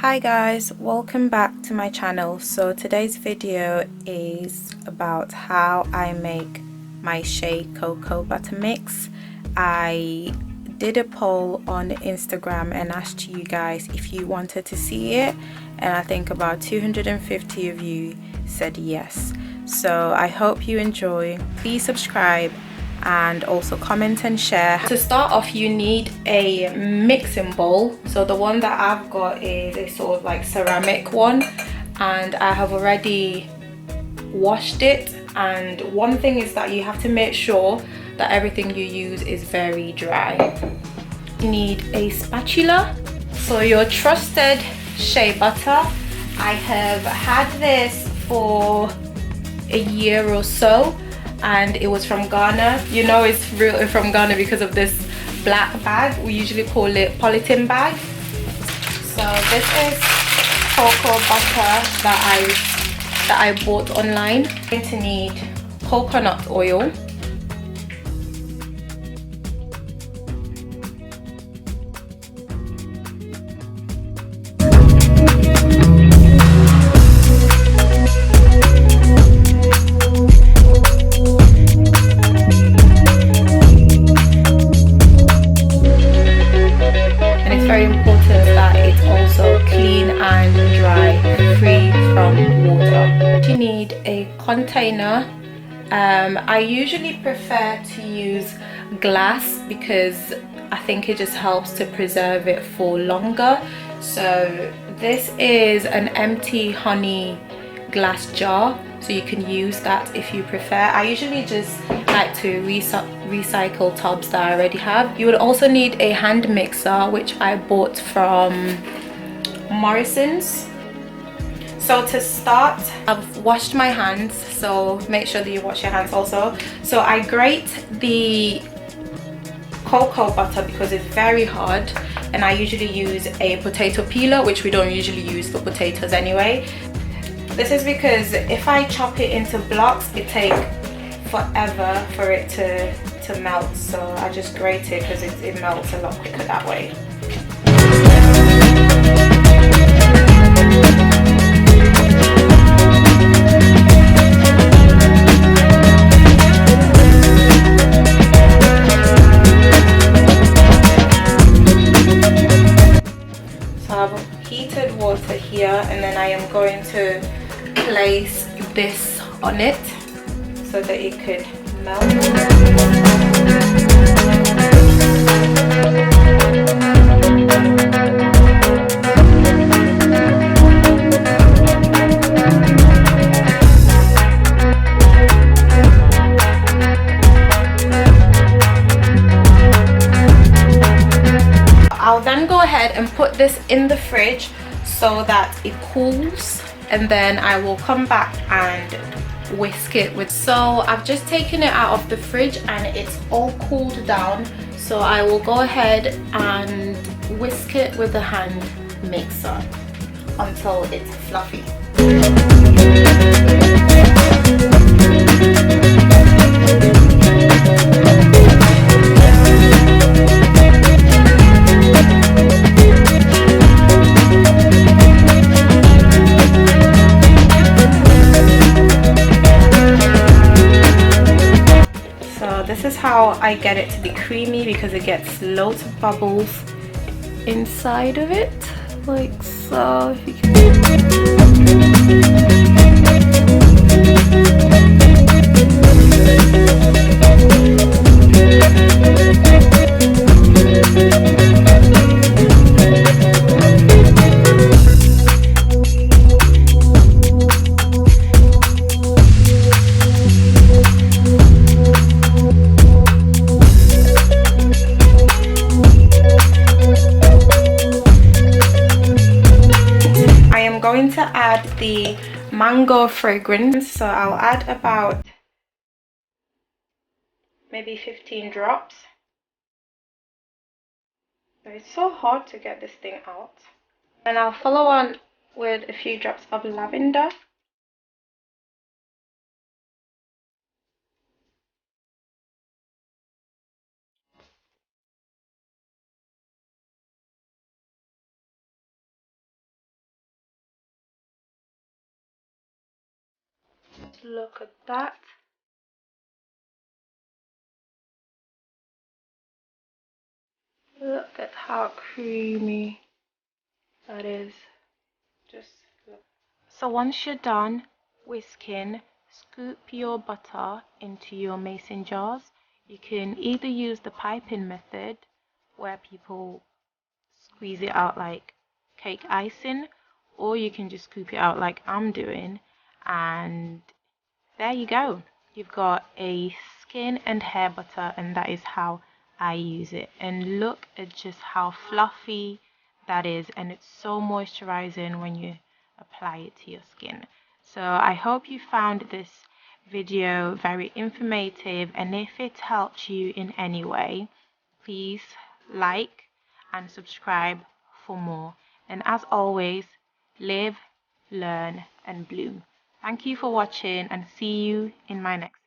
Hi guys, welcome back to my channel. So today's video is about how I make my Shea cocoa butter mix. I did a poll on Instagram and asked you guys if you wanted to see it, and I think about 250 of you said yes. So I hope you enjoy. Please subscribe and also comment and share. To start off, you need a mixing bowl. So the one that I've got is a sort of like ceramic one, and I have already washed it. And one thing is that you have to make sure that everything you use is very dry. You need a spatula. So your trusted shea butter. I have had this for a year or so, and it was from Ghana. You know it's real from Ghana because of this black bag. We usually call it polythene bag. So this is cocoa butter that I bought online. I'm going to need coconut oil, very important that it's also clean and dry, free from water. You need a container. I usually prefer to use glass because I think it just helps to preserve it for longer. So this is an empty honey glass jar, so you can use that if you prefer. I usually just like to recycle tubs that I already have. You would also need a hand mixer, which I bought from Morrison's. So to start, I've washed my hands, so make sure that you wash your hands also. So I grate the cocoa butter because it's very hard, and I usually use a potato peeler, which we don't usually use for potatoes anyway. This is because if I chop it into blocks, it takes forever for it to melt. So I just grate it because it melts a lot quicker that way. So I've heated water here, and then I am going to place this on it so that it could melt. I'll then go ahead and put this in the fridge so that it cools, and then I will come back and whisk it with. So I've just taken it out of the fridge and it's all cooled down, so I will go ahead and whisk it with the hand mixer until it's fluffy. This is how I get it to be creamy, because it gets loads of bubbles inside of it, like so. If you going to add the mango fragrance, so I'll add about maybe 15 drops. It's so hard to get this thing out. And I'll follow on with a few drops of lavender. Look at that. Look at how creamy that is. Just look. So once you're done whisking, scoop your butter into your mason jars. You can either use the piping method, where people squeeze it out like cake icing, or you can just scoop it out like I'm doing, and there you go. You've got a skin and hair butter, and that is how I use it. And look at just how fluffy that is, and it's so moisturizing when you apply it to your skin. So I hope you found this video very informative, and if it helped you in any way, please like and subscribe for more. And as always, live, learn, and bloom. Thank you for watching, and see you in my next